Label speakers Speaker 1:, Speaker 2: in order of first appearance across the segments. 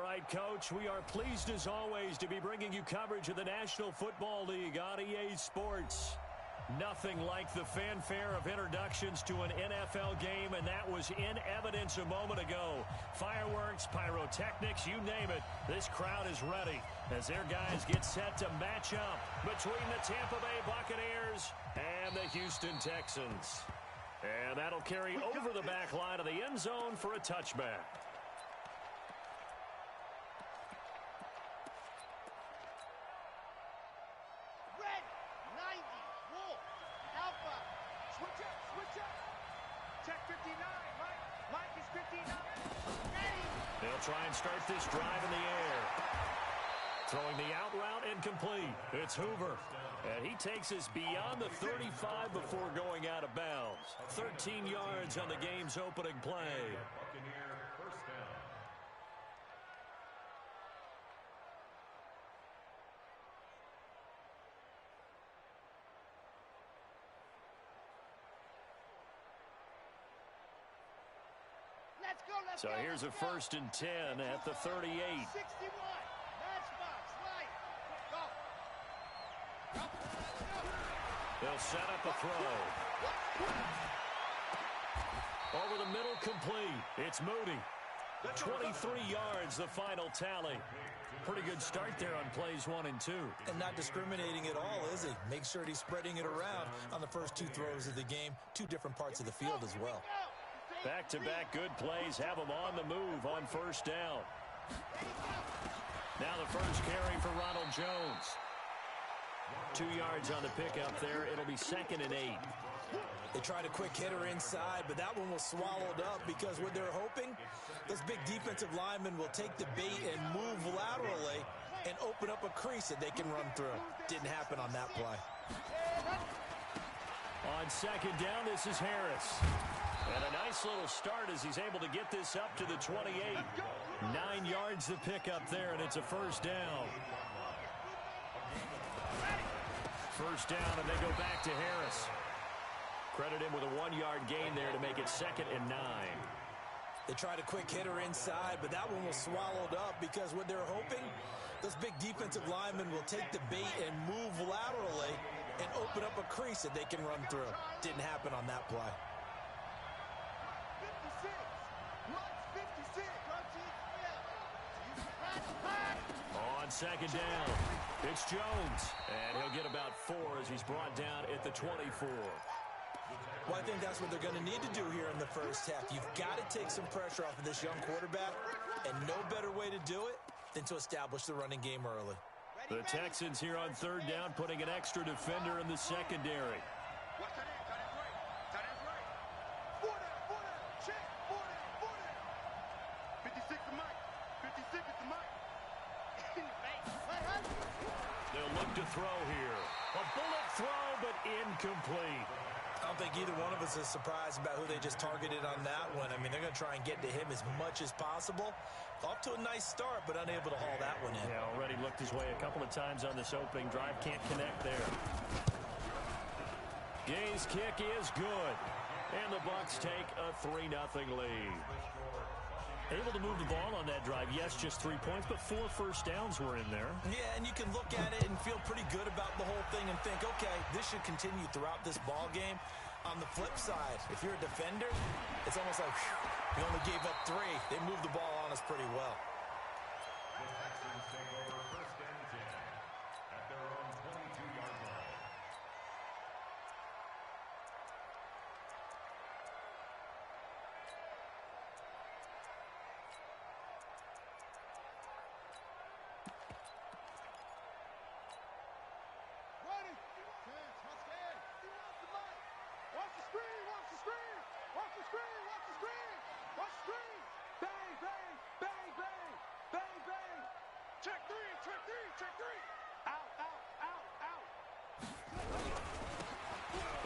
Speaker 1: right, Coach, we are pleased as always to be bringing you coverage of the National Football League on EA Sports. Nothing like the fanfare of introductions to an NFL game, and that was in evidence a moment ago. Fireworks, pyrotechnics, you name it. This crowd is ready as their guys get set to match up between the Tampa Bay Buccaneers and the Houston Texans. And that'll carry over the back line of the end zone for a touchback. They'll try and start this drive in the air. Throwing the out route incomplete. It's Hoover. And he takes us beyond the 35 before going out of bounds. 13 yards on the game's opening play. So here's a 1st and 10 at the 38.
Speaker 2: 61. Matchbox, right. Go.
Speaker 1: They'll set up a throw. Over the middle, complete. It's Moody. 23 yards, the final tally. Pretty good start there on plays 1 and 2.
Speaker 3: And not discriminating at all, is he? Make sure he's spreading it around on the first 2 throws of the game. 2 different parts of the field as well.
Speaker 1: Back-to-back good plays have them on the move on 1st down. Now the first carry for Ronald Jones. 2 yards on the pickup there. It'll be 2nd and 8.
Speaker 3: They tried a quick hitter inside, but that one was swallowed up because what they're hoping, those big defensive linemen will take the bait and move laterally and open up a crease that they can run through. Didn't happen on that play.
Speaker 1: On 2nd down, this is Harris. And a nice little start as he's able to get this up to the 28. 9 yards the pickup there, and it's a 1st down. 1st down, and they go back to Harris. Credit him with a 1-yard gain there to make it 2nd and 9.
Speaker 3: They tried a quick hitter inside, but that one was swallowed up because what they're hoping, those big defensive linemen will take the bait and move laterally and open up a crease that they can run through. Didn't happen on that play.
Speaker 1: On 2nd down, it's Jones, and he'll get about 4 as he's brought down at the 24.
Speaker 3: Well, I think that's what they're going to need to do here in the first half. You've got to take some pressure off of this young quarterback, and no better way to do it than to establish the running game early.
Speaker 1: The Texans here on 3rd down, putting an extra defender in the secondary. They'll look to throw here. A bullet throw, but incomplete.
Speaker 3: I don't think either one of us is surprised about who they just targeted on that one. I mean, they're going to try and get to him as much as possible. Off to a nice start, but unable to haul that one in.
Speaker 1: Yeah, already looked his way a couple of times on this opening drive. Can't connect there. Gay's kick is good. And the Bucs take a 3-0 lead. Able to move the ball on that drive. Yes, just 3 points, but 4 first downs were in there.
Speaker 3: Yeah, and you can look at it and feel pretty good about the whole thing and think, okay, this should continue throughout this ball game. On the flip side, if you're a defender, it's almost like, whew, we only gave up 3. They moved the ball on us pretty well.
Speaker 4: The Texans take over 1st and 10 at their own 22-yard line.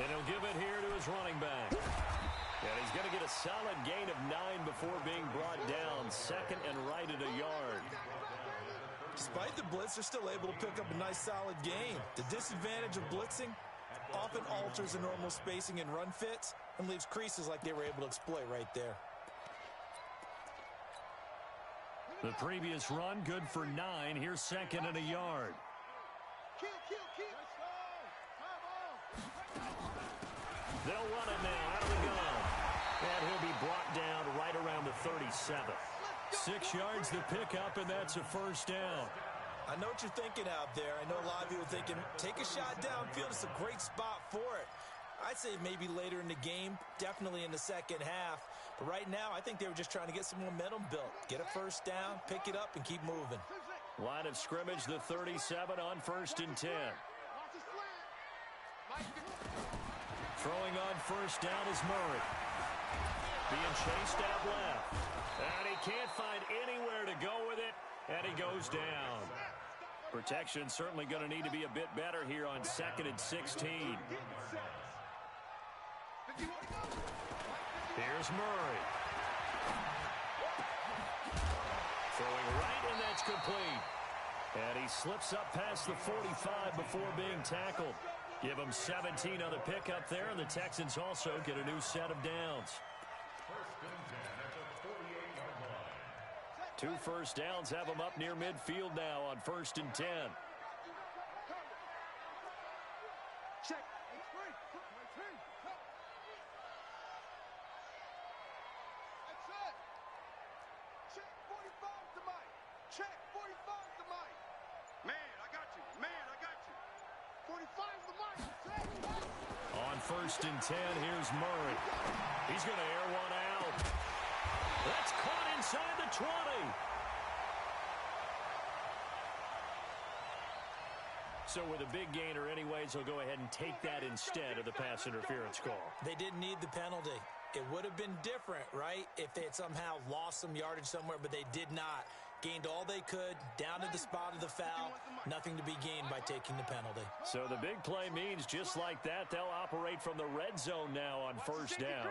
Speaker 1: And he'll give it here to his running back. And he's going to get a solid gain of 9 before being brought down. 2nd and right at a yard.
Speaker 3: Despite the blitz, they're still able to pick up a nice solid gain. The disadvantage of blitzing often alters the normal spacing and run fits and leaves creases like they were able to exploit right there.
Speaker 1: The previous run, good for 9. Here's second and a yard.
Speaker 2: Kill.
Speaker 1: They'll run it now out of the gun. And he'll be brought down right around the 37. 6 yards the pickup, and that's a first down.
Speaker 3: I know what you're thinking out there. I know a lot of you are thinking, take a shot downfield. It's a great spot for it. I'd say maybe later in the game, definitely in the second half. But right now, I think they were just trying to get some momentum built. Get a first down, pick it up, and keep moving.
Speaker 1: Line of scrimmage, the 37 on 1st and 10. Throwing on first down is Murray. Being chased out left. And he can't find anywhere to go with it, and he goes down. Protection certainly going to need to be a bit better here on 2nd and 16. Here's Murray. Throwing right, and that's complete. And he slips up past the 45 before being tackled. Give him 17 on the pickup there, and the Texans also get a new set of downs. 2 first downs have them up near midfield now on 1st and 10.
Speaker 2: Check. Check 45 to Mike. Check 45 to Mike. Man, I got you. 45 to Mike.
Speaker 1: On 1st and 10, here's Murray. He's going to air one out. That's caught inside the 20. So with a big gainer anyways, he'll go ahead and take that instead of the pass interference call.
Speaker 3: They didn't need the penalty. It would have been different, right, if they had somehow lost some yardage somewhere, but they did not. Gained all they could, down to the spot of the foul. Nothing to be gained by taking the penalty.
Speaker 1: So the big play means just like that, they'll operate from the red zone now on first down.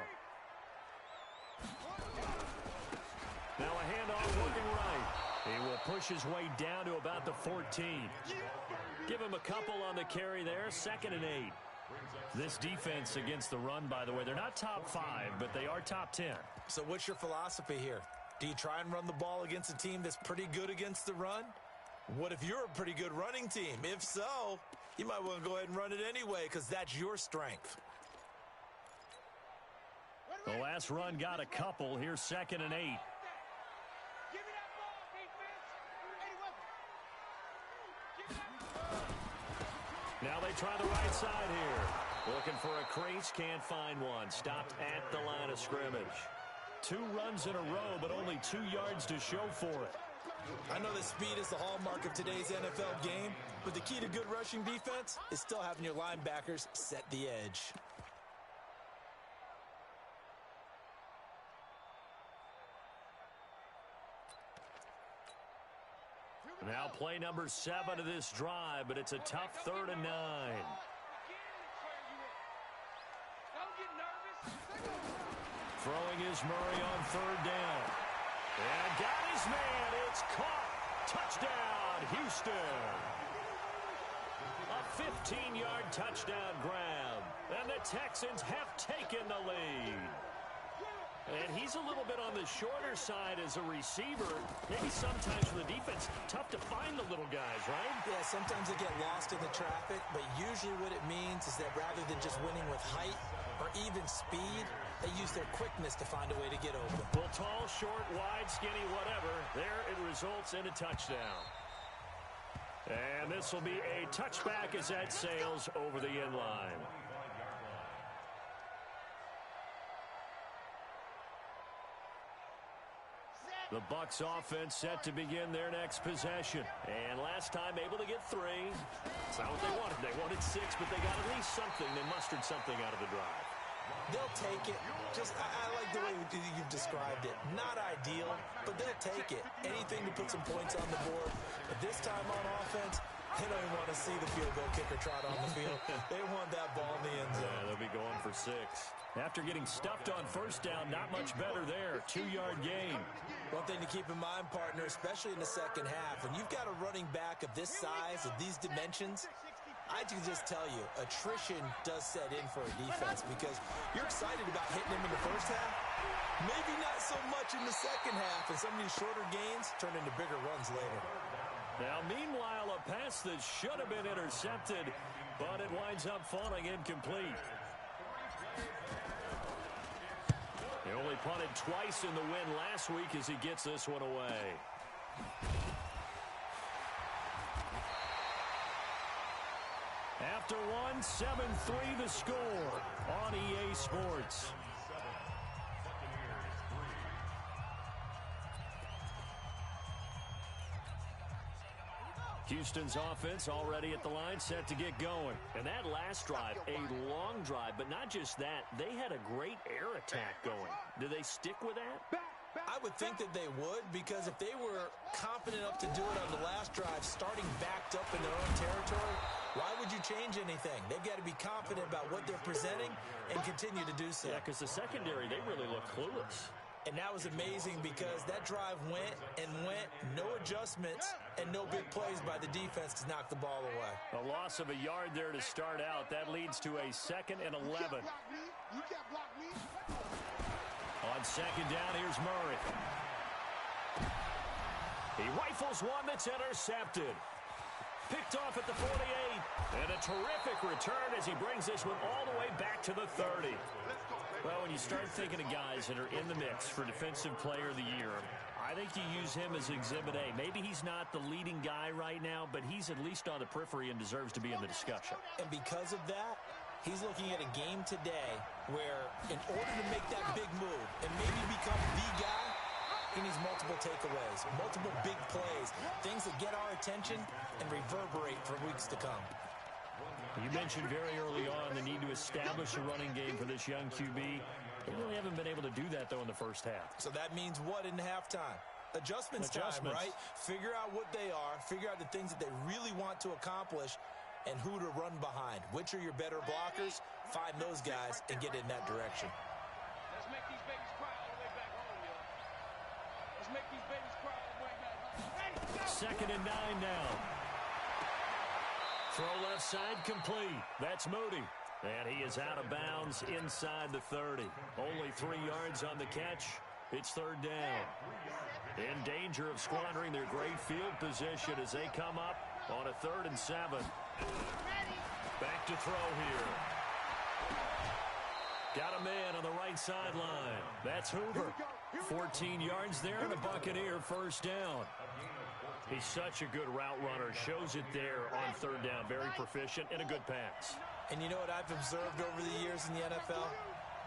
Speaker 1: Now a handoff working right. He will push his way down to about the 14. Give him a couple on the carry there, 2nd and 8. This defense against the run, by the way, they're not top 5, but they are top 10.
Speaker 3: So what's your philosophy here? Do you try and run the ball against a team that's pretty good against the run? What if you're a pretty good running team? If so, you might want to go ahead and run it anyway because that's your strength.
Speaker 1: The last run got a couple. Here's 2nd and 8.
Speaker 2: Give me that ball, defense.
Speaker 1: Now they try the right side here. Looking for a crease, can't find one. Stopped at the line of scrimmage. 2 runs in a row, but only 2 yards to show for it.
Speaker 3: I know that speed is the hallmark of today's NFL game, but the key to good rushing defense is still having your linebackers set the edge.
Speaker 1: Now play number 7 of this drive, but it's a tough 3rd and 9. Throwing is Murray on 3rd down. And got his man. It's caught. Touchdown, Houston. A 15-yard touchdown grab. And the Texans have taken the lead. And he's a little bit on the shorter side as a receiver. Maybe sometimes for the defense, tough to find the little guys, right?
Speaker 3: Yeah, sometimes they get lost in the traffic, but usually what it means is that rather than just winning with height or even speed, they use their quickness to find a way to get open.
Speaker 1: Well, tall, short, wide, skinny, whatever. There it results in a touchdown. And this will be a touchback as that sails over the end line. The Bucs offense set to begin their next possession. And last time able to get 3. It's not what they wanted. They wanted 6, but they got at least something. They mustered something out of the drive.
Speaker 3: They'll take it. I like the way you've described it. Not ideal, but they'll take it. Anything to put some points on the board. But this time on offense, they don't even want to see the field goal kicker trot on the field. They want that ball in the end zone.
Speaker 1: Yeah, they'll be going for 6. After getting stuffed on first down, not much better there. 2-yard gain.
Speaker 3: One thing to keep in mind, partner, especially in the second half, when you've got a running back of this size, of these dimensions, I can just tell you, attrition does set in for a defense because you're excited about hitting him in the first half, Maybe not so much in the second half, and some of these shorter gains turn into bigger runs later.
Speaker 1: Now, meanwhile, a pass that should have been intercepted, but it winds up falling incomplete. He only punted twice in the win last week as he gets this one away. After one, 7-3 the score on EA Sports. Houston's offense already at the line, set to get going. And that last drive, a long drive, but not just that. They had a great air attack going. Do they stick with that?
Speaker 3: I would think that they would, because if they were confident enough to do it on the last drive, starting backed up in their own territory, why would you change anything? They've got to be confident about what they're presenting and continue to do so.
Speaker 1: Yeah, because the secondary, they really look clueless.
Speaker 3: And that was amazing because that drive went and went, no adjustments, and no big plays by the defense to knock the ball away.
Speaker 1: A loss of a yard there to start out. That leads to a 2nd and 11. On second down, here's Murray. He rifles one that's intercepted. Picked off at the 48. And a terrific return as he brings this one all the way back to the 30. Well, when you start thinking of guys that are in the mix for Defensive Player of the Year, I think you use him as Exhibit A. Maybe he's not the leading guy right now, but he's at least on the periphery and deserves to be in the discussion.
Speaker 3: And because of that, he's looking at a game today where in order to make that big move and maybe become the guy, he needs multiple takeaways, multiple big plays, things that get our attention and reverberate for weeks to come.
Speaker 1: You mentioned very early on the need to establish a running game for this young QB. They really haven't been able to do that, though, in the first half.
Speaker 3: So that means what in halftime? Adjustments time, right? Figure out what they are, figure out the things that they really want to accomplish, and who to run behind. Which are your better blockers? Find those guys and get in that direction.
Speaker 2: Let's make these babies cry all the way back home, yo. Let's make these babies cry all the way back home.
Speaker 1: 2nd and 9 now. Throw left side complete. That's Moody. And he is out of bounds inside the 30. Only 3 yards on the catch. It's 3rd down. In danger of squandering their great field position as they come up on a 3rd and 7. Back to throw here. Got a man on the right sideline. That's Hoover. 14 yards there and a Buccaneer first down. He's such a good route runner. Shows it there on 3rd down. Very proficient and a good pass.
Speaker 3: And you know what I've observed over the years in the NFL?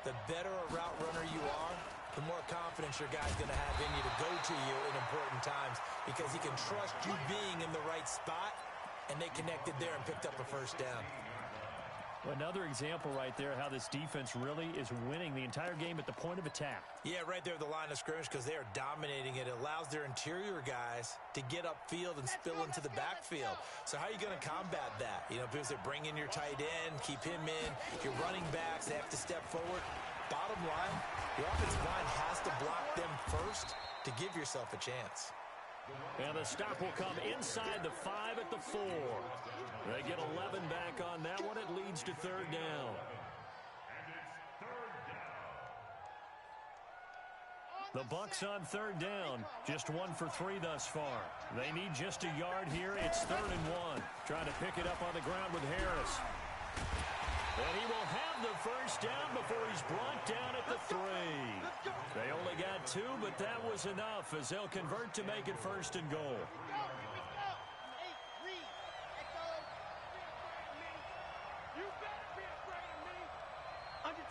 Speaker 3: The better a route runner you are, the more confidence your guy's going to have in you to go to you in important times because he can trust you being in the right spot, and they connected there and picked up a first down.
Speaker 1: Another example right there how this defense really is winning the entire game at the point of attack. Yeah,
Speaker 3: right there at the line of scrimmage because they are dominating it. It allows their interior guys to get upfield and spill into the backfield. So how are you going to combat that? You know, because they bring in your tight end, keep him in. Your running backs, they have to step forward. Bottom line, your offensive line has to block them first to give yourself a chance.
Speaker 1: And the stop will come inside the 5 at the 4. They get 11 back on that one. It leads to 3rd down. The Bucs on 3rd down. Just 1 for 3 thus far. They need just a yard here. It's 3rd and 1. Trying to pick it up on the ground with Harris. And he will have the first down before he's brought down at the 3. They only got 2, but that was enough as they'll convert to make it 1st and goal.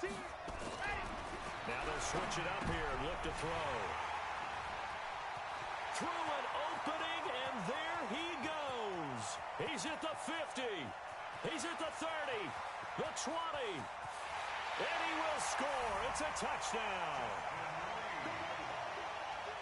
Speaker 1: Now they'll switch it up here and look to throw. Through an opening, and there he goes. He's at the 50. He's at the 30. The 20. And he will score. It's a touchdown.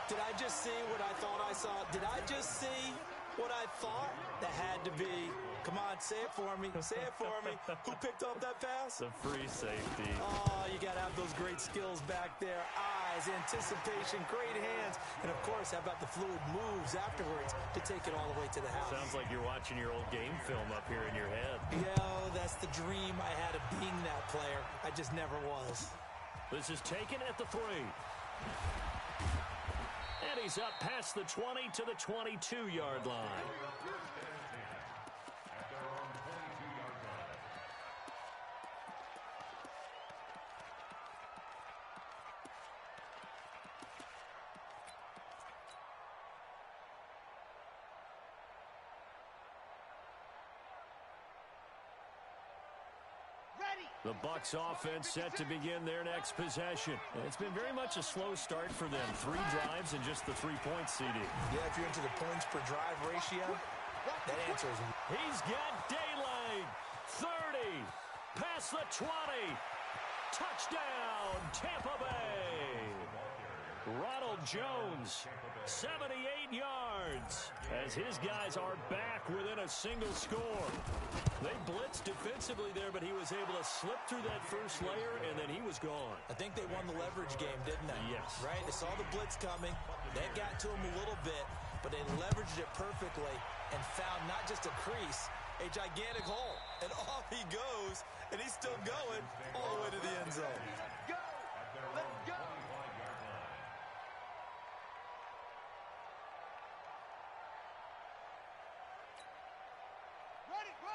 Speaker 3: Did I just see what I thought I saw? Did I just see what I thought? That had to be. Come on, say it for me. Say it for me. Who picked up that pass?
Speaker 1: The free safety.
Speaker 3: Oh, you got to have those great skills back there. Eyes, anticipation, great hands. And, of course, how about the fluid moves afterwards to take it all the way to the house?
Speaker 1: Sounds like you're watching your old game film up here in your head.
Speaker 3: Yeah, that's the dream I had of being that player. I just never was.
Speaker 1: This is taken at the 3. And he's up past the 20 to the 22-yard line. The Bucs offense set to begin their next possession. And it's been very much a slow start for them. 3 drives and just the 3 points, CD.
Speaker 3: Yeah, if you're into the points per drive ratio, that answer is...
Speaker 1: He's got daylight. 30. Past the 20. Touchdown, Tampa Bay. Ronald Jones, 78 yards, as his guys are back within a single score. They blitzed defensively there, but he was able to slip through that first layer, and then he was gone.
Speaker 3: I think they won the leverage game, didn't they?
Speaker 1: Yes.
Speaker 3: Right? They saw the blitz coming. That got to him a little bit, but they leveraged it perfectly and found not just a crease, a gigantic hole. And off he goes, and he's still going all the way to the end zone.
Speaker 2: Go! Let's go!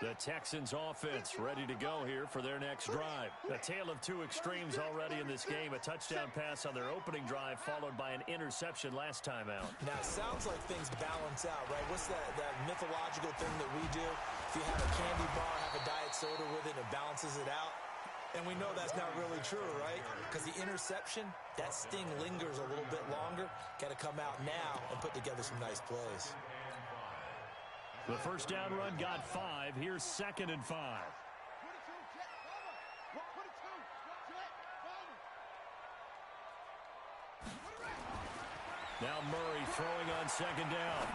Speaker 1: The Texans offense ready to go here for their next drive. A tale of 2 extremes already in this game. A touchdown pass on their opening drive followed by an interception last time out.
Speaker 3: Now, it sounds like things balance out, right? What's that mythological thing that we do? If you have a candy bar, have a diet soda with it, it balances it out. And we know that's not really true, right? Because the interception, that sting lingers a little bit longer. Got to come out now and put together some nice plays.
Speaker 1: The first down run got 5. Here's 2nd and 5. Now Murray throwing on 2nd down.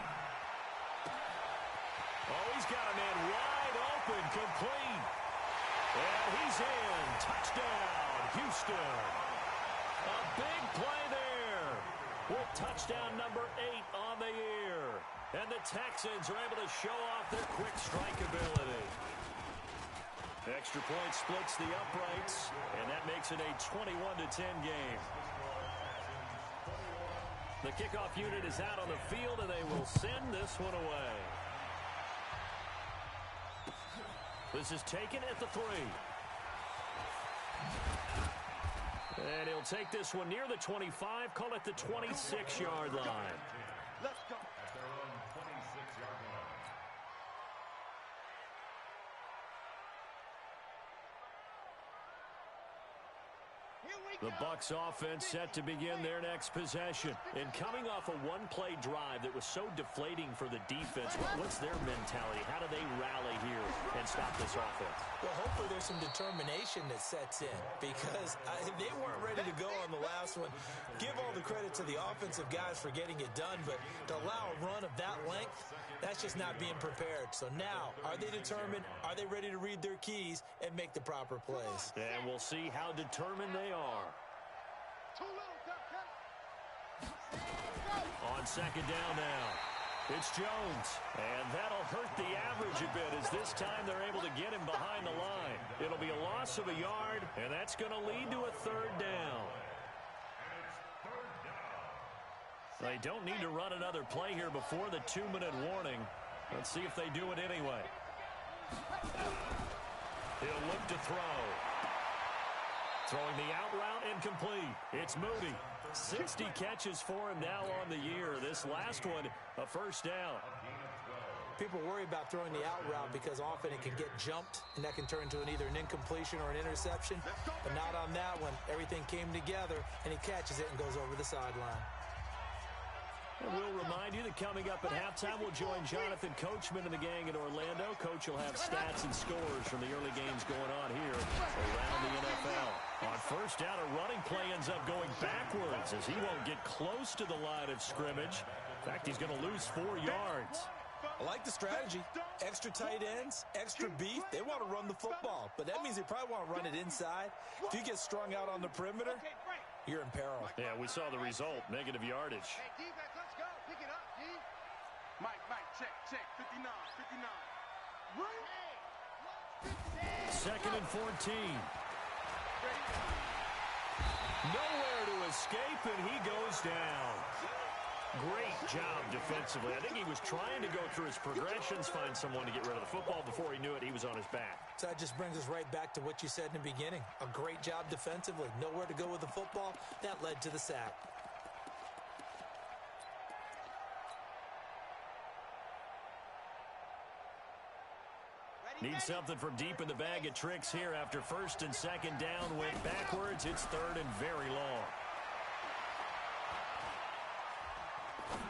Speaker 1: Oh, he's got a man wide open, complete. And he's in. Touchdown, Houston. A big play there with touchdown number 8 on the year. And the Texans are able to show off their quick strike ability. Extra point splits the uprights, and that makes it a 21-10 game. The kickoff unit is out on the field, and they will send this one away. This is taken at the 3. And he'll take this one near the 25, call it the 26-yard line.
Speaker 2: Let's go.
Speaker 4: At their own 26-yard line.
Speaker 1: The Bucs offense set to begin their next possession. And coming off a one-play drive that was so deflating for the defense, what's their mentality? How do they rally here and stop this offense?
Speaker 3: Well, hopefully there's some determination that sets in because they weren't ready to go on the last one. Give all the credit to the offensive guys for getting it done, but to allow a run of that length, that's just not being prepared. So now, are they determined? Are they ready to read their keys and make the proper plays?
Speaker 1: And we'll see how determined they are. On 2nd down now, it's Jones. And that'll hurt the average a bit as this time they're able to get him behind the line. It'll be a loss of a yard, and that's going to lead to a 3rd down. They don't need to run another play here before the 2-minute warning. Let's see if they do it anyway. He'll look to throw. Throwing the out route incomplete. It's Moody. 60 catches for him now on the year. This last one, a 1st down.
Speaker 3: People worry about throwing the out route because often it can get jumped, and that can turn into either an incompletion or an interception. But not on that one. Everything came together, and he catches it and goes over the sideline.
Speaker 1: And we'll remind you that coming up at halftime, we'll join Jonathan Coachman and the gang in Orlando. Coach will have stats and scores from the early games going on here around the NFL. On 1st down, a running play ends up going backwards as he won't get close to the line of scrimmage. In fact, he's going to lose 4 yards.
Speaker 3: I like the strategy. Extra tight ends, extra beef. They want to run the football, but that means they probably want to run it inside. If you get strung out on the perimeter, you're in peril.
Speaker 1: Yeah, we saw the result, negative yardage.
Speaker 2: Hey, defense, let's go. Pick it up, D. Mike, check. 59.
Speaker 1: 2nd and 14. Nowhere to escape, and he goes down. Great job defensively. I think he was trying to go through his progressions, find someone to get rid of the football. Before he knew it, he was on his back.
Speaker 3: So that just brings us right back to what you said in the beginning. A great job defensively. Nowhere to go with the football. That led to the sack.
Speaker 1: Need something from deep in the bag of tricks here after first and second down went backwards. It's third and very long.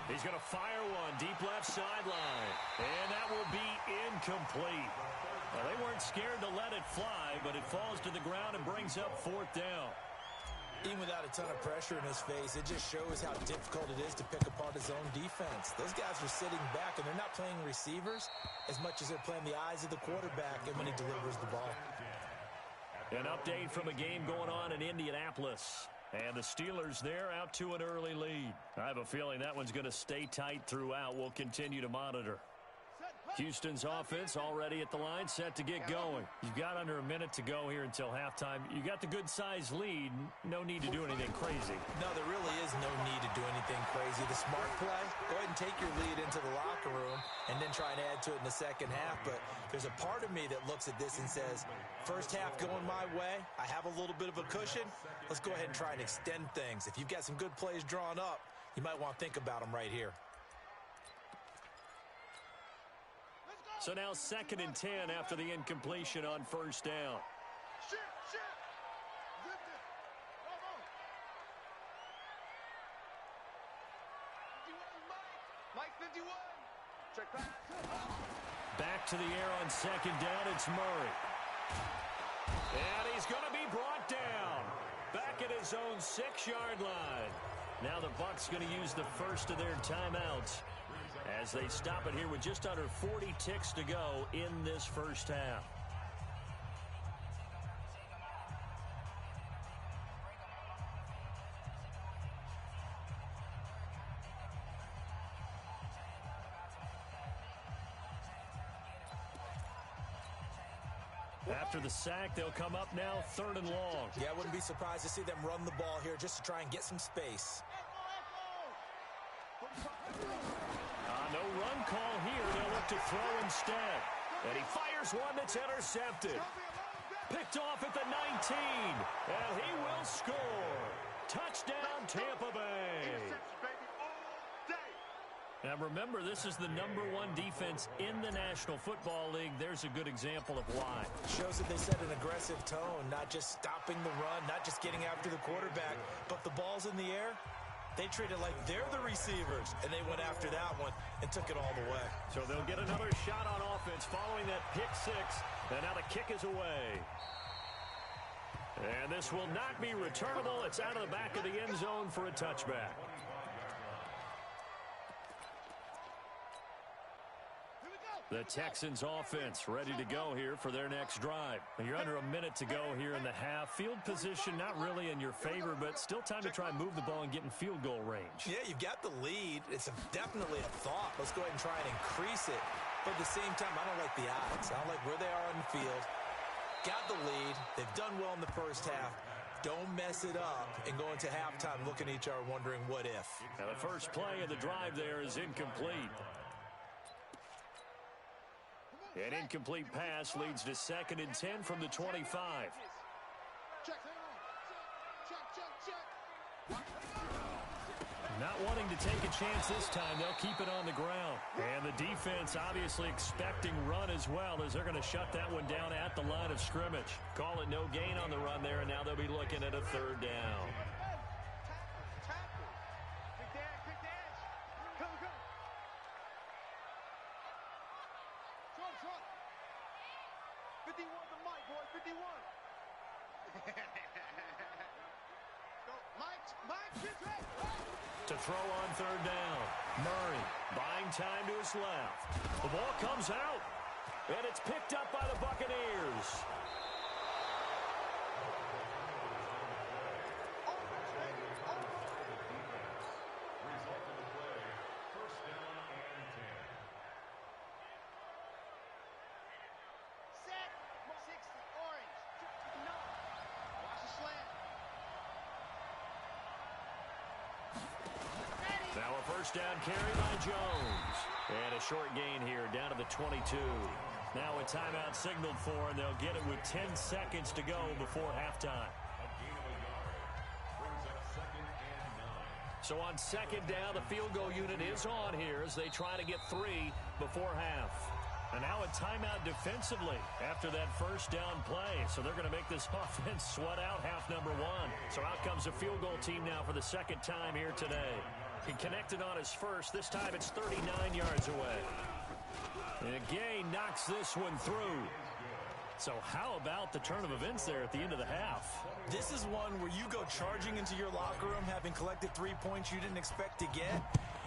Speaker 1: He's going to fire one deep left sideline. And that will be incomplete. Well, they weren't scared to let it fly, but it falls to the ground and brings up fourth down.
Speaker 3: Even without a ton of pressure in his face, it just shows how difficult it is to pick apart his own defense. Those guys are sitting back, and they're not playing receivers as much as they're playing the eyes of the quarterback and when he delivers the ball.
Speaker 1: An update from a game going on in Indianapolis. And the Steelers there out to an early lead. I have a feeling that one's going to stay tight throughout. We'll continue to monitor. Houston's offense already at the line, set to get going. You've got under a minute to go here until halftime. You got the good-sized lead. No need to do anything crazy.
Speaker 3: No, there really is no need to do anything crazy. The smart play, go ahead and take your lead into the locker room and then try and add to it in the second half. But there's a part of me that looks at this and says, first half going my way, I have a little bit of a cushion. Let's go ahead and try and extend things. If you've got some good plays drawn up, you might want to think about them right here.
Speaker 1: So now 2nd and 10 after the incompletion on first down.
Speaker 2: Mike 51. Check back.
Speaker 1: Back to the air on second down, it's Murray. And he's going to be brought down. Back at his own 6-yard line. Now the Bucs going to use the first of their timeouts as they stop it here with just under 40 ticks to go in this first half. After the sack, they'll come up now 3rd and long.
Speaker 3: Yeah, I wouldn't be surprised to see them run the ball here just to try and get some space.
Speaker 1: No run call here. They'll look to throw instead. And he fires one that's intercepted. Picked off at the 19. And he will score. Touchdown, Tampa Bay. Now remember, this is the #1 defense in the National Football League. There's a good example of why.
Speaker 3: Shows that they set an aggressive tone, not just stopping the run, not just getting after the quarterback, but the ball's in the air. They treat it like they're the receivers, and they went after that one and took it all the way.
Speaker 1: So they'll get another shot on offense following that pick six, and now the kick is away. And this will not be returnable. It's out of the back of the end zone for a touchback. The Texans offense ready to go here for their next drive. You're under a minute to go here in the half. Field position not really in your favor, but still time to try and move the ball and get in field goal range.
Speaker 3: Yeah, you've got the lead. It's definitely a thought. Let's go ahead and try and increase it. But at the same time, I don't like the odds. I don't like where they are on the field. Got the lead. They've done well in the first half. Don't mess it up and go into halftime looking at each other wondering what if.
Speaker 1: Now the first play of the drive there is incomplete. An incomplete pass leads to 2nd and 10 from the 25. Not wanting to take a chance this time, they'll keep it on the ground. And the defense obviously expecting run as well, as they're going to shut that one down at the line of scrimmage. Call it no gain on the run there, and now they'll be looking at a 3rd down. To throw on 3rd down. Murray buying time to his left. The ball comes out, and it's picked up by the Buccaneers. First down carry by Jones. And a short gain here down to the 22. Now a timeout signaled for, and they'll get it with 10 seconds to go before halftime. So on second down, the field goal unit is on here as they try to get 3 before half. And now a timeout defensively after that first down play. So they're going to make this offense sweat out half number 1. So out comes a field goal team now for the second time here today. He connected on his first. This time it's 39 yards away. And again, knocks this one through. So how about the turn of events there at the end of the half?
Speaker 3: This is one where you go charging into your locker room having collected 3 points you didn't expect to get.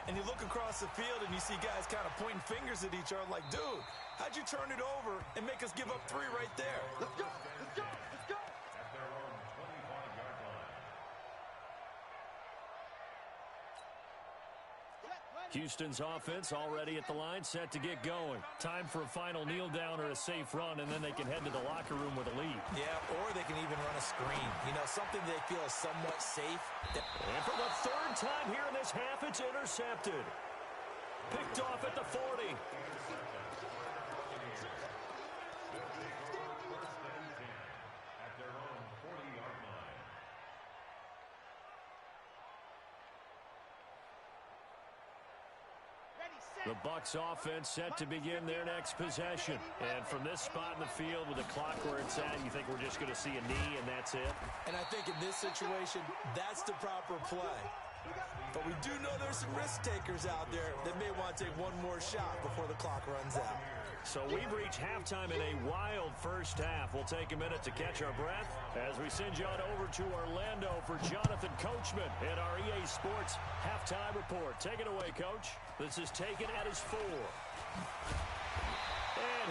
Speaker 3: And you look across the field and you see guys kind of pointing fingers at each other like, dude, how'd you turn it over and make us give up 3 right there?
Speaker 2: Let's go! Let's go! Let's go!
Speaker 4: At their own 25-yard line.
Speaker 1: Houston's offense already at the line, set to get going. Time for a final kneel down or a safe run, and then they can head to the locker room with a lead.
Speaker 3: Yeah, or they can even run a screen. You know, something they feel is somewhat safe.
Speaker 1: And for the third time here in this half, it's intercepted. Picked off at the 40.
Speaker 4: At their own 40-yard line.
Speaker 1: The Bucs offense set to begin their next possession. And from this spot in the field with the clock where it's at, you think we're just going to see a knee and that's it?
Speaker 3: And I think in this situation, that's the proper play. But we do know there's some risk takers out there that may want to take one more shot before the clock runs out.
Speaker 1: So we've reached halftime in a wild first half. We'll take a minute to catch our breath as we send you on over to Orlando for Jonathan Coachman at our EA Sports Halftime Report. Take it away, Coach. This is taken at his 4. And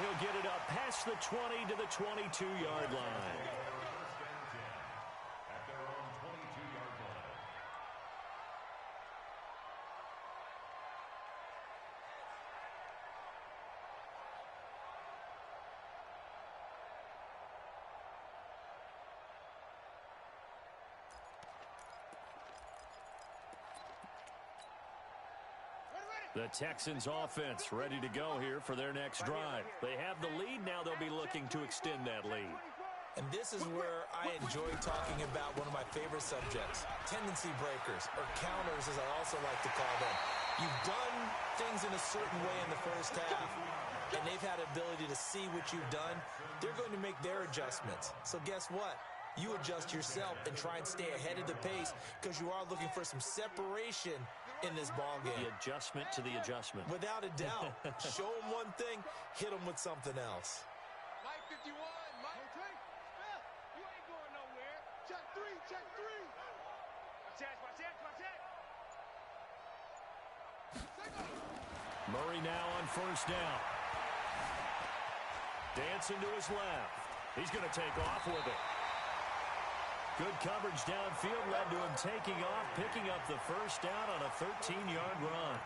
Speaker 1: he'll get it up past the 20 to the 22-yard line.
Speaker 4: At their own 22-yard line.
Speaker 1: The Texans offense ready to go here for their next drive. They have the lead. Now they'll be looking to extend that lead.
Speaker 3: And this is where I enjoy talking about one of my favorite subjects, tendency breakers, or counters as I also like to call them. You've done things in a certain way in the first half, and they've had ability to see what you've done. They're going to make their adjustments. So guess what? You adjust yourself and try and stay ahead of the pace because you are looking for some separation in this ball game.
Speaker 1: The adjustment to the adjustment.
Speaker 3: Without a doubt. Show them one thing, hit them with something else.
Speaker 2: Mike 51, Mike. Smith, you ain't going nowhere. Check 3, check 3. Watch that.
Speaker 1: Murray now on first down. Dancing to his left. He's going to take off with it. Good coverage downfield led to him taking off, picking up the first down on a 13-yard run.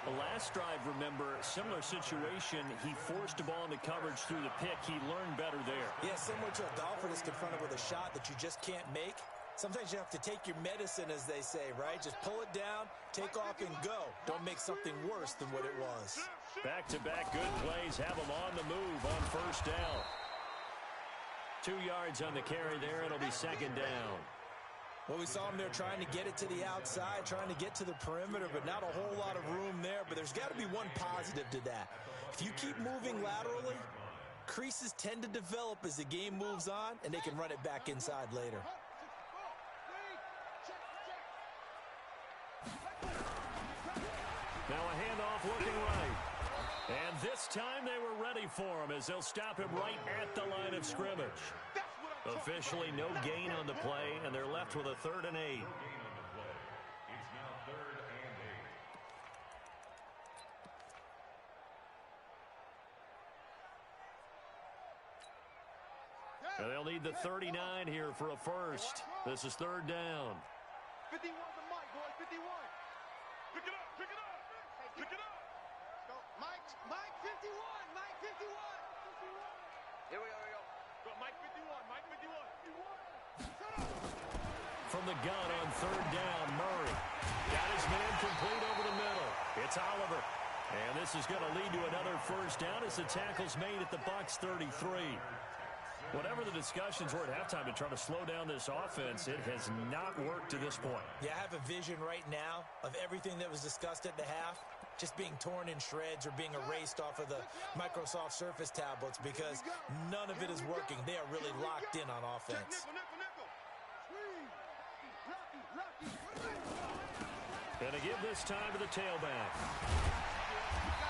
Speaker 1: The last drive, remember, similar situation. He forced a ball into coverage through the pick. He learned better there.
Speaker 3: Yeah, similar to a golfer that's confronted with a shot that you just can't make. Sometimes you have to take your medicine, as they say, right? Just pull it down, take off, and go. Don't make something worse than what it was.
Speaker 1: Back-to-back good plays have him on the move on first down. 2 yards on the carry there. It'll be second down.
Speaker 3: Well, we saw him there trying to get it to the outside, trying to get to the perimeter, but not a whole lot of room there. But there's got to be one positive to that. If you keep moving laterally, creases tend to develop as the game moves on, and they can run it back inside later.
Speaker 1: Now a handoff looking right. And this time they were ready for him as they'll stop him right at the line of scrimmage. Officially no gain on the play, and they're left with a 3rd and 8.
Speaker 4: Gain on the play. It's now 3rd and 8.
Speaker 1: And they'll need the 39 here for a first. This is 3rd down.
Speaker 2: 51 to Mike, boys, 51. Pick it up. Pick it up. Go, Mike 51, Mike 51. Here we go. Go, Mike 51.
Speaker 1: from the gun on third down. Murray got his man complete over the middle. It's Oliver. And this is going to lead to another first down as the tackle's made at the Bucs 33. Whatever the discussions were at halftime to try to slow down this offense, it has not worked to this point.
Speaker 3: Yeah, I have a vision right now of everything that was discussed at the half just being torn in shreds or being erased off of the Microsoft Surface tablets because none of it is working. They are really locked in on offense.
Speaker 1: And to give this time to the tailback.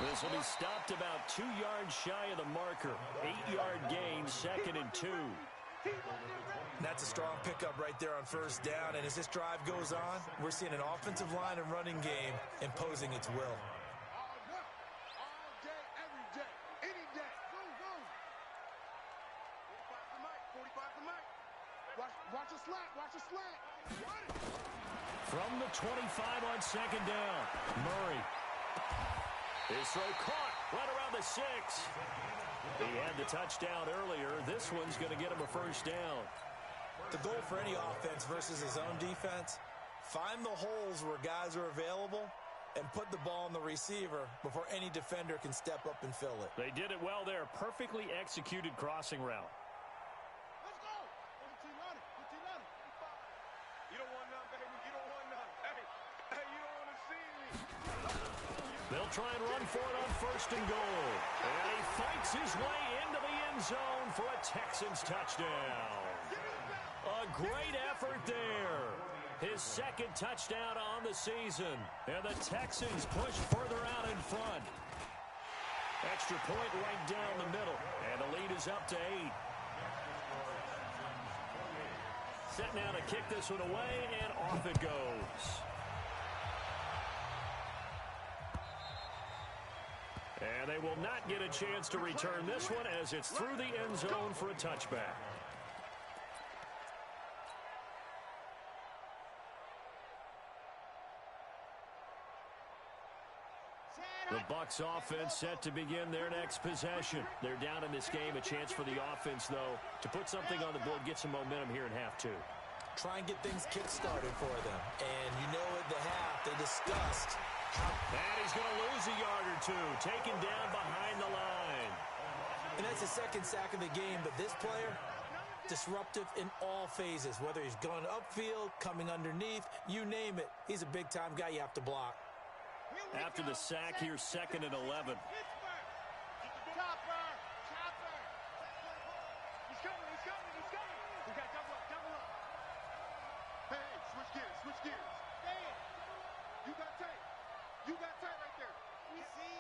Speaker 1: This will be stopped about 2 yards shy of the marker. 8-yard gain, 2nd and 2.
Speaker 3: That's a strong pickup right there on first down. And as this drive goes on, we're seeing an offensive line and running game imposing its will.
Speaker 2: All day, every day, any day. Go, go. 45 to Mike, 45 to Mike. Watch a slant, watch a slant.
Speaker 1: From the 25 on 2nd down, Murray. His throw caught right around the 6. He had the touchdown earlier. This one's going to get him a first down.
Speaker 3: The goal for any offense versus his own defense, find the holes where guys are available and put the ball on the receiver before any defender can step up and fill it.
Speaker 1: They did it well there. Perfectly executed crossing route.
Speaker 2: Let's go. Put the team on it. Put the team on it. You don't want none, baby. You don't want none. Hey, you don't want to see me.
Speaker 1: They'll try and run for it on 1st and goal. And he fights his way into the end zone for a Texans touchdown. A great effort there. His 2nd touchdown on the season. And the Texans push further out in front. Extra point right down the middle. And the lead is up to 8. Set now to kick this one away, and off it goes. And they will not get a chance to return this one as it's through the end zone for a touchback. The Bucs offense set to begin their next possession. They're down in this game. A chance for the offense, though, to put something on the board, get some momentum here in half 2.
Speaker 3: Try and get things kick-started for them. And you know at the half they discussed how...
Speaker 1: And he's going to lose a yard or 2, taken down behind the line.
Speaker 3: And that's the 2nd sack of the game, but this player, disruptive in all phases, whether he's going upfield, coming underneath, you name it. He's a big-time guy you have to block.
Speaker 1: After the sack, here's 2nd and 11.
Speaker 2: Chopper. He's coming. We got double up. Hey, switch gears. Stay in. You got tight right there. We see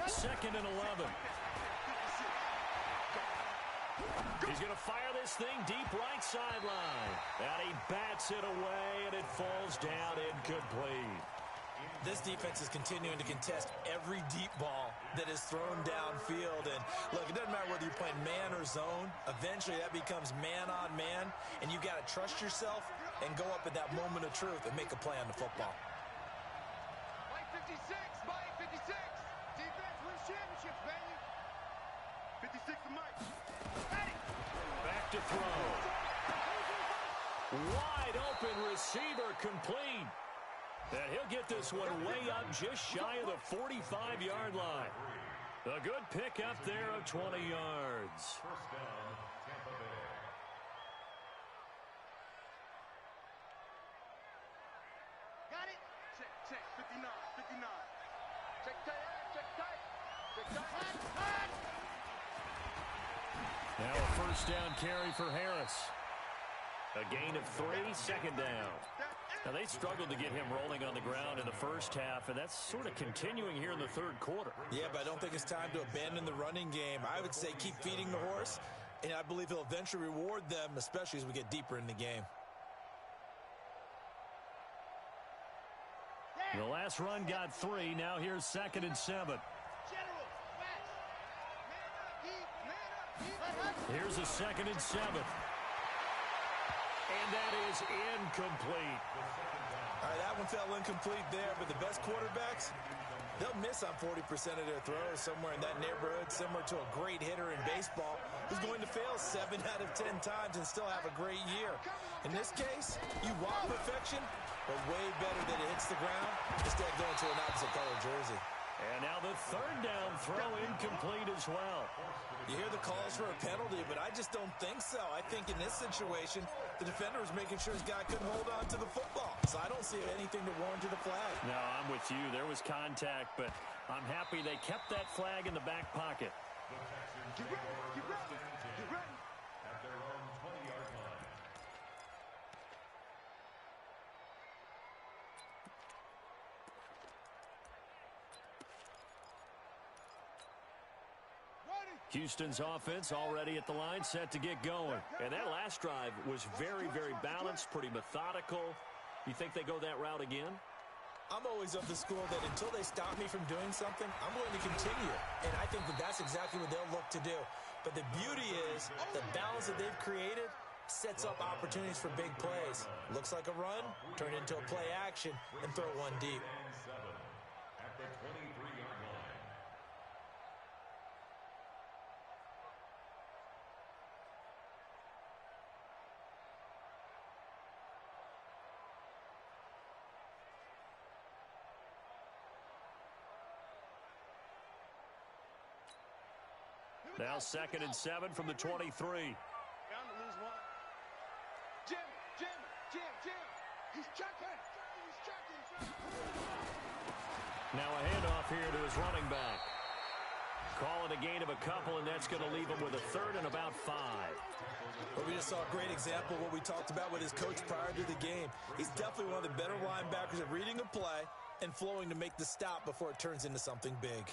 Speaker 2: 6.
Speaker 1: 2nd and 11. He's going to fire this thing deep right sideline. And he bats it away, and it falls down incomplete.
Speaker 3: This defense is continuing to contest every deep ball that is thrown downfield. And, look, it doesn't matter whether you're playing man or zone. Eventually, that becomes man on man, and you got to trust yourself and go up at that moment of truth and make a play on the football.
Speaker 2: Mike 56. Defense wins championships, baby. 56 to Mike.
Speaker 1: Back to throw. Wide open receiver complete. And he'll get this one way up just shy of the 45-yard line. A good pickup there of 20 yards.
Speaker 4: First down, Tampa Bay.
Speaker 2: Got it. Check. 59. Check tight.
Speaker 1: Now a first down carry for Harris. A gain of 3, 2nd down. Now they struggled to get him rolling on the ground in the first half, and that's sort of continuing here in the 3rd quarter.
Speaker 3: Yeah, but I don't think it's time to abandon the running game. I would say keep feeding the horse, and I believe he'll eventually reward them, especially as we get deeper in the game.
Speaker 1: The last run got 3. Now here's 2nd and 7. Here's a 2nd and 7. And that is incomplete.
Speaker 3: All right, that one fell incomplete there, but the best quarterbacks, they'll miss on 40% of their throws, somewhere in that neighborhood, similar to a great hitter in baseball. who's going to fail 7 out of 10 times and still have a great year. In this case, you want perfection, but way better that it hits the ground instead of going to an opposite color jersey.
Speaker 1: And now the third down throw incomplete as well.
Speaker 3: You hear the calls for a penalty, but I just don't think so. I think in this situation, the defender was making sure his guy couldn't hold on to the football. So I don't see anything to warrant to the flag.
Speaker 1: No, I'm with you. There was contact, but I'm happy they kept that flag in the back pocket.
Speaker 2: Get ready, get ready, get ready.
Speaker 4: At their own 20-yard line.
Speaker 1: Houston's offense already at the line, set to get going. And that last drive was very, very balanced, pretty methodical. You think they go that route again?
Speaker 3: I'm always of the school that until they stop me from doing something, I'm going to continue. And I think that that's exactly what they'll look to do. But the beauty is the balance that they've created sets up opportunities for big plays. Looks like a run, turn it into a play action, and throw one deep.
Speaker 4: At the 23-yard line.
Speaker 1: Now 2nd and 7 from the 23.
Speaker 2: Bound to lose one. Jim. He's checking.
Speaker 1: Now a handoff here to his running back. Calling a gain of a couple, and that's going to leave him with a 3rd and about 5.
Speaker 3: Well, we just saw a great example of what we talked about with his coach prior to the game. He's definitely one of the better linebackers at reading a play and flowing to make the stop before it turns into something big.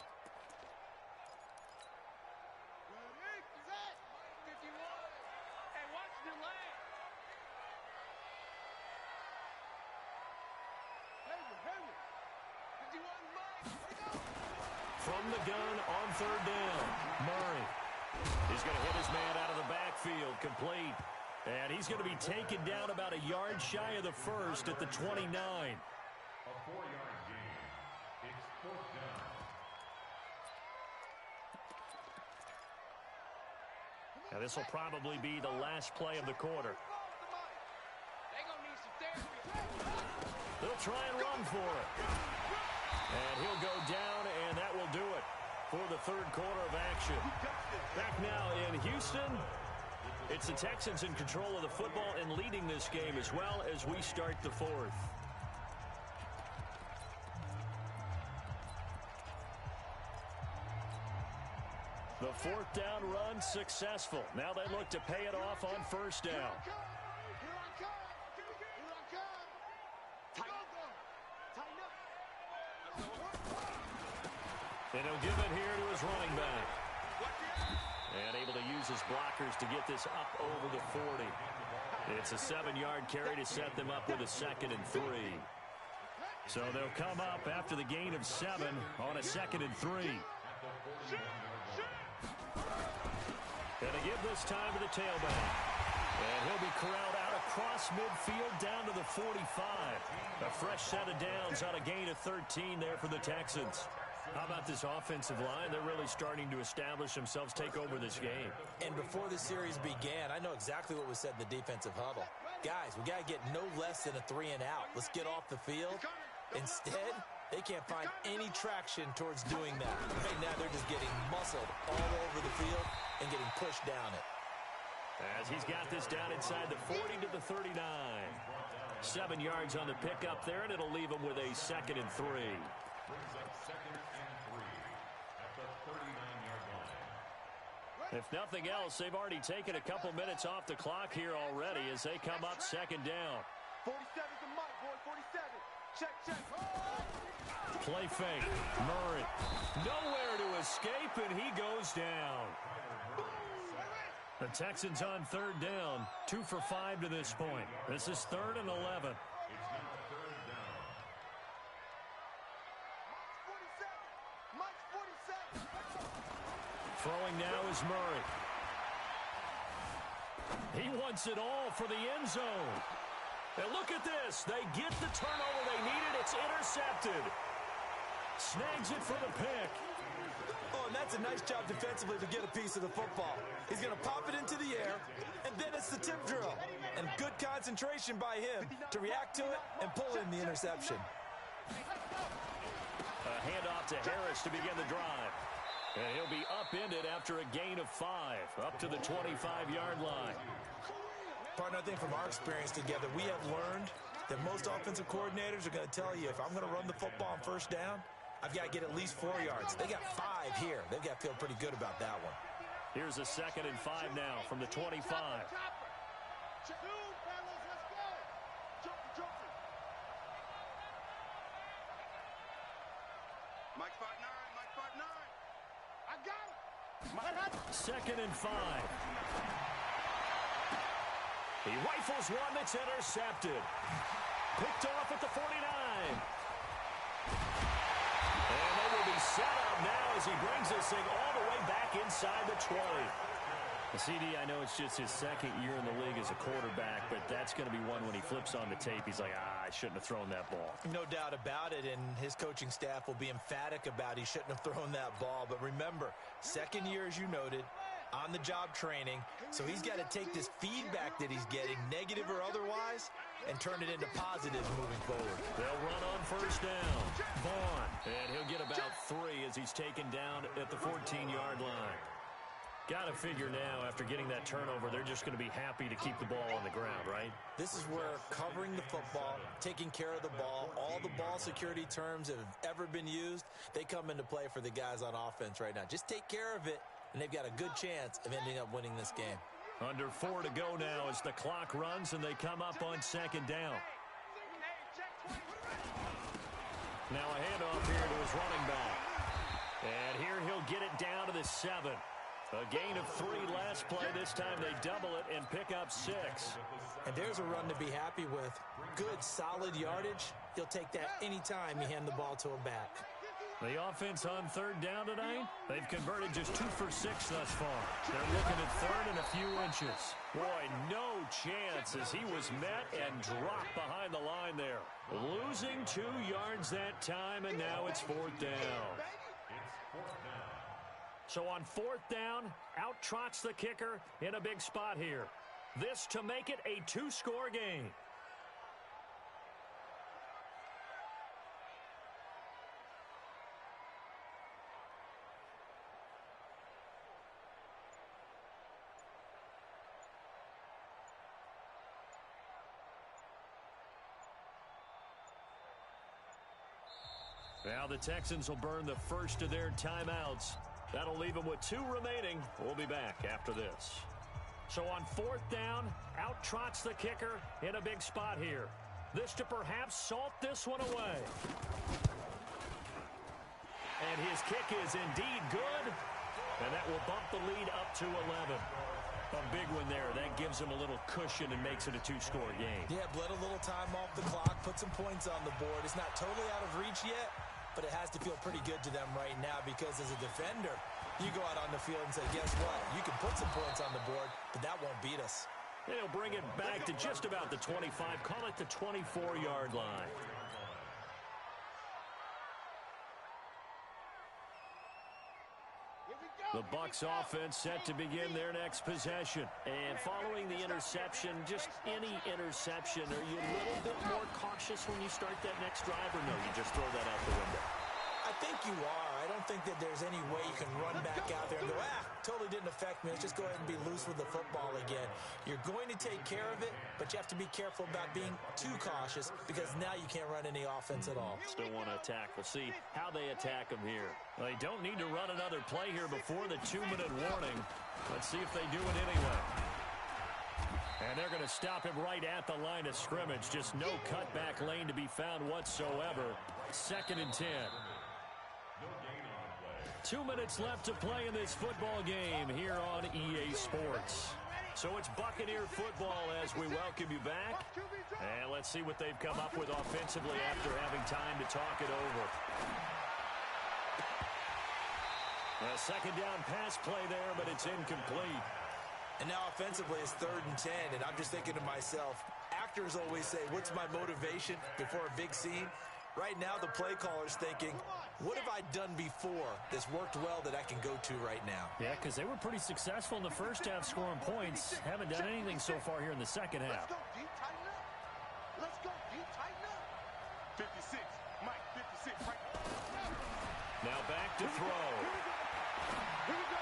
Speaker 1: From the gun on 3rd down, Murray. He's going to hit his man out of the backfield, complete. And he's going to be taken down about a yard shy of the 1st at the 29.
Speaker 4: A 4-yard gain. It's 4th down.
Speaker 1: Now this will probably be the last play of the quarter. They'll try and run for it. And he'll go down, and that will do it for the 3rd quarter of action. Back now in Houston, it's the Texans in control of the football and leading this game as well as we start the 4th. The 4th down run successful. Now they look to pay it off on 1st down. And he'll give it here to his running back. And able to use his blockers to get this up over the 40. It's a 7-yard carry to set them up with a 2nd and 3. So they'll come up after the gain of 7 on a 2nd and 3. And they give this time to the tailback. And he'll be corralled out across midfield down to the 45. A fresh set of downs on a gain of 13 there for the Texans. How about this offensive line? They're really starting to establish themselves, take over this game.
Speaker 3: And before the series began, I know exactly what was said in the defensive huddle. Guys, we got to get no less than a 3 and out. Let's get off the field. Instead, they can't find any traction towards doing that. Right now, they're just getting muscled all over the field and getting pushed down it.
Speaker 1: As he's got this down inside the 40 to the 39. 7 yards on the pickup there, and it'll leave him with a 2nd and 3.
Speaker 4: Brings up 2nd and 3 at the 39-yard line.
Speaker 1: If nothing else, they've already taken a couple minutes off the clock here already as they come up 2nd down.
Speaker 2: 47's the mic, boy, 47. Check.
Speaker 1: Play fake. Murray. Nowhere to escape, and he goes down. The Texans on 3rd down. 2 for 5 to this point. This is 3rd and 11.
Speaker 4: It's now 3rd down.
Speaker 2: Mike's 47.
Speaker 1: Throwing now is Murray. He wants it all for the end zone. And look at this. They get the turnover they needed. It's intercepted. Snags it for the pick.
Speaker 3: Oh, and that's a nice job defensively to get a piece of the football. He's going to pop it into the air, and then it's the tip drill. And good concentration by him to react to it and pull in the interception.
Speaker 1: A handoff to Harris to begin the drive. And he'll be upended after a gain of 5, up to the 25-yard line.
Speaker 3: Partner, I think from our experience together, we have learned that most offensive coordinators are going to tell you, if I'm going to run the football on first down, I've got to get at least 4 yards. They got 5 here. They've got to feel pretty good about that one.
Speaker 1: Here's a 2nd and 5 now from the 25.
Speaker 2: Mike 5'9", Mike 5'9". I got him.
Speaker 1: 2nd and 5. He rifles one that's intercepted. Picked off at the 49. And they will be set up now as he brings this thing all the way back inside the 20. CD, I know it's just his 2nd year in the league as a quarterback, but that's going to be one when he flips on the tape. He's like, I shouldn't have thrown that ball.
Speaker 3: No doubt about it, and his coaching staff will be emphatic about he shouldn't have thrown that ball. But remember, 2nd year, as you noted, on-the-job training, so he's got to take this feedback that he's getting, negative or otherwise, and turn it into positives moving forward.
Speaker 1: They'll run on first down. Vaughn, and he'll get about 3 as he's taken down at the 14-yard line. Got to figure now, after getting that turnover, they're just going to be happy to keep the ball on the ground, right?
Speaker 3: This is where covering the football, taking care of the ball, all the ball security terms that have ever been used, they come into play for the guys on offense right now. Just take care of it, and they've got a good chance of ending up winning this game.
Speaker 1: Under 4 to go now as the clock runs, and they come up on 2nd down. Now a handoff here to his running back. And here he'll get it down to the 7. A gain of 3 last play. This time they double it and pick up 6.
Speaker 3: And there's a run to be happy with. Good, solid yardage. You'll take that anytime you hand the ball to a back.
Speaker 1: The offense on 3rd down tonight, they've converted just 2 for 6 thus far. They're looking at 3rd and a few inches. Boy, no chance as he was met and dropped behind the line there. Losing 2 yards that time, and now it's 4th down. So on 4th down, out trots the kicker in a big spot here. This to make it a 2-score game. Now the Texans will burn the first of their timeouts. That'll leave them with 2 remaining. We'll be back after this. So on 4th down, out trots the kicker in a big spot here. This to perhaps salt this one away. And his kick is indeed good. And that will bump the lead up to 11. A big one there. That gives him a little cushion and makes it a 2-score game.
Speaker 3: Yeah, bled a little time off the clock, put some points on the board. It's not totally out of reach yet, but it has to feel pretty good to them right now because as a defender, you go out on the field and say, guess what? You can put some points on the board, but that won't beat us.
Speaker 1: And he'll bring it back to just about the 25. Call it the 24-yard line. The Bucs offense set to begin their next possession. And following the interception, just any interception, are you a little bit more cautious when you start that next drive, or no, you just throw that out the window?
Speaker 3: I think you are. I don't think that there's any way you can run back out there and go, totally didn't affect me. Let's just go ahead and be loose with the football again. You're going to take care of it, but you have to be careful about being too cautious because now you can't run any offense at all.
Speaker 1: Still want to attack. We'll see how they attack him here. Well, they don't need to run another play here before the 2-minute warning. Let's see if they do it anyway. And they're going to stop him right at the line of scrimmage. Just no cutback lane to be found whatsoever. 2nd and 10. 2 minutes left to play in this football game here on EA Sports. So it's Buccaneer football as we welcome you back. And let's see what they've come up with offensively after having time to talk it over. A 2nd down pass play there, but it's incomplete.
Speaker 3: And now offensively it's 3rd and 10, and I'm just thinking to myself, actors always say, what's my motivation before a big scene? Right now, the play caller's thinking, what have I done before that's worked well that I can go to right now?
Speaker 1: Yeah, because they were pretty successful in the first half scoring points. Haven't done anything so far here in the second half.
Speaker 2: Let's go, D. Tighten up. Let's go, D. Tighten up. 56. Mike, 56. Right.
Speaker 1: Now back to throw.
Speaker 2: Here we go.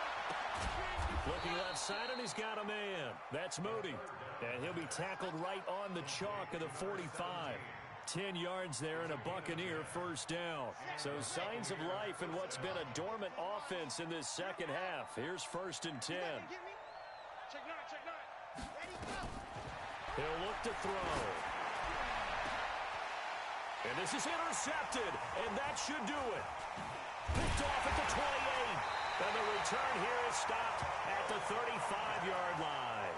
Speaker 1: Looking left side, and he's got a man. That's Moody. And he'll be tackled right on the chalk of the 45. 10 yards there and a Buccaneer first down. So signs of life in what's been a dormant offense in this second half. Here's 1st and 10.
Speaker 2: Check 9, check 9. Ready, go.
Speaker 1: He'll look to throw. And this is intercepted, and that should do it. Picked off at the 28. And the return here is stopped at the 35-yard line.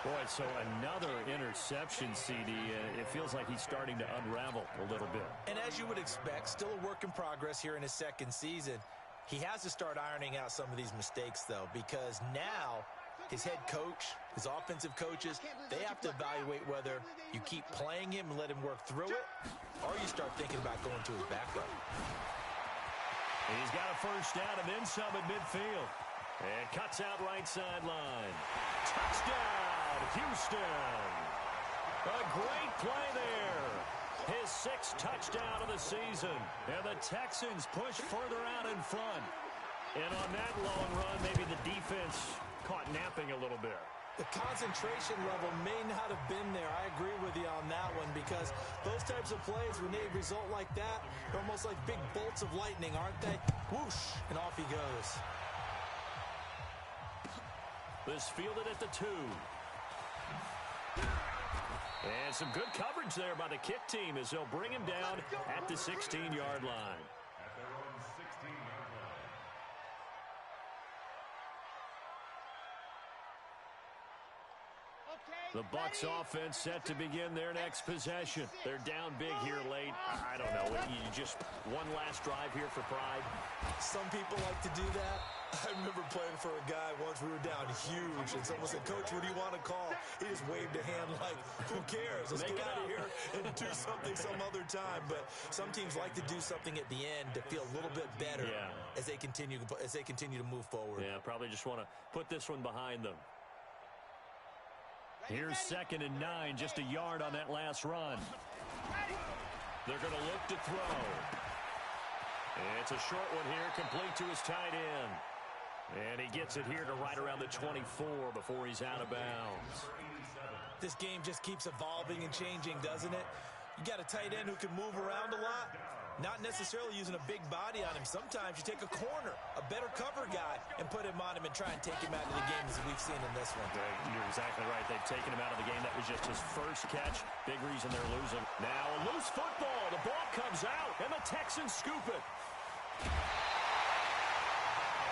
Speaker 1: Boy, so another interception, CD. It feels like he's starting to unravel a little bit.
Speaker 3: And as you would expect, still a work in progress here in his second season. He has to start ironing out some of these mistakes, though, because now his head coach, his offensive coaches, they have to evaluate whether you keep playing him and let him work through it, or you start thinking about going to his backup.
Speaker 1: He's got a first down and then some at midfield. And cuts out right sideline. Touchdown, Houston. A great play there. His 6th touchdown of the season. And the Texans push further out in front. And on that long run, maybe the defense caught napping a little bit.
Speaker 3: The concentration level may not have been there. I agree with you on that one, because those types of plays, when they result like that, they're almost like big bolts of lightning, aren't they? Whoosh, and off he goes.
Speaker 1: This fielded at the 2. And some good coverage there by the kick team as they'll bring him down at the 16-yard line.
Speaker 4: At their own 16-yard line.
Speaker 1: The Bucs offense set to begin their next possession. They're down big here late. I don't know. You just one last drive here for pride.
Speaker 3: Some people like to do that. I remember playing for a guy once. We were down huge, and someone said, "Coach, what do you want to call?" He just waved a hand like, "Who cares? Let's get out of here and do something some other time." But some teams like to do something at the end to feel a little bit better as they continue to move forward.
Speaker 1: Yeah, probably just want to put this one behind them. Here's 2nd and 9, just a yard on that last run. They're going to look to throw. It's a short one here, complete to his tight end. And he gets it here to right around the 24 before he's out of bounds.
Speaker 3: This game just keeps evolving and changing, doesn't it? You got a tight end who can move around a lot, not necessarily using a big body on him. Sometimes you take a corner, a better cover guy, and put him on him and try and take him out of the game, as we've seen in this one.
Speaker 1: You're exactly right. They've taken him out of the game. That was just his first catch. Big reason they're losing. Now a loose football. The ball comes out, and the Texans scoop it.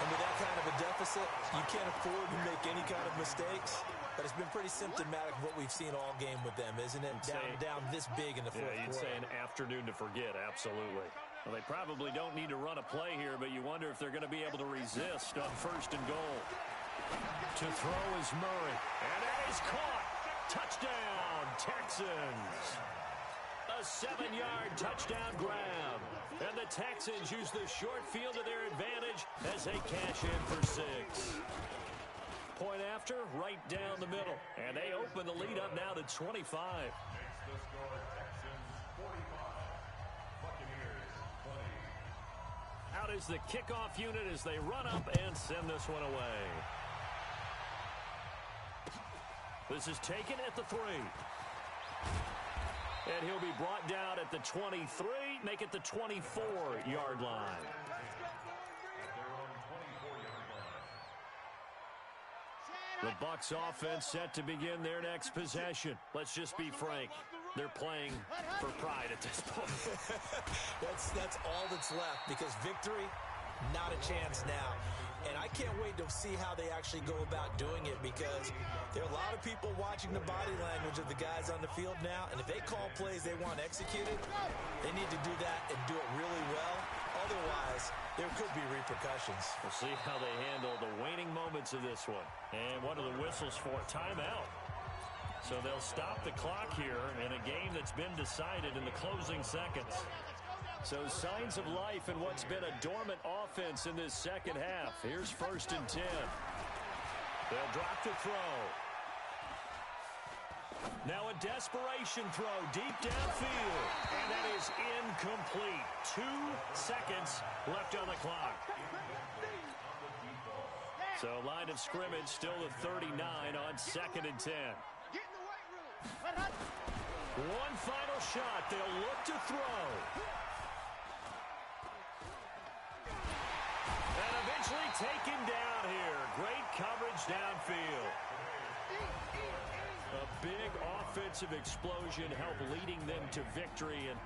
Speaker 3: And with that kind of a deficit, you can't afford to make any kind of mistakes. But it's been pretty symptomatic of what we've seen all game with them, isn't it? Down this big in the fourth quarter.
Speaker 1: You'd say an afternoon to forget, absolutely. Well, they probably don't need to run a play here, but you wonder if they're going to be able to resist on 1st and goal. To throw is Murray. And that is caught. Touchdown, Texans. A 7-yard touchdown grab. And the Texans use the short field to their advantage as they cash in for 6. Point after, right down the middle. And they open the lead up now to 25.
Speaker 4: Makes the score Texans 45. Buccaneers 20.
Speaker 1: Out is the kickoff unit as they run up and send this one away. This is taken at the 3. And he'll be brought down at the 23, make it the 24-yard line. The Bucs offense set to begin their next possession. Let's just be frank. They're playing for pride at this point.
Speaker 3: That's all that's left, because victory, not a chance now. And I can't wait to see how they actually go about doing it, because there are a lot of people watching the body language of the guys on the field now, and if they call plays they want executed, they need to do that and do it really well. Otherwise, there could be repercussions.
Speaker 1: We'll see how they handle the waning moments of this one. And what are the whistles for? Timeout. So they'll stop the clock here in a game that's been decided in the closing seconds. So signs of life in what's been a dormant offense in this second half. Here's 1st and 10. They'll drop the throw. Now a desperation throw deep downfield. And that is incomplete. 2 seconds left on the clock. So line of scrimmage still at 39 on 2nd and 10. One final shot. They'll look to throw. And eventually taken down here. Great coverage downfield. A big offensive explosion helped leading them to victory. And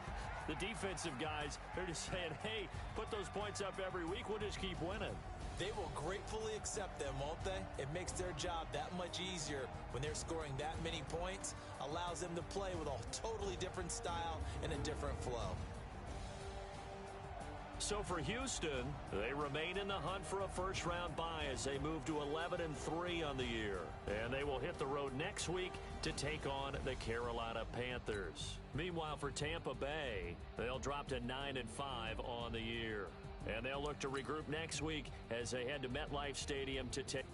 Speaker 1: the defensive guys, they're just saying, hey, put those points up every week. We'll just keep winning.
Speaker 3: They will gratefully accept them, won't they? It makes their job that much easier when they're scoring that many points. Allows them to play with a totally different style and a different flow.
Speaker 1: So for Houston, they remain in the hunt for a first-round bye as they move to 11-3 on the year. And they will hit the road next week to take on the Carolina Panthers. Meanwhile, for Tampa Bay, they'll drop to 9-5 on the year. And they'll look to regroup next week as they head to MetLife Stadium to take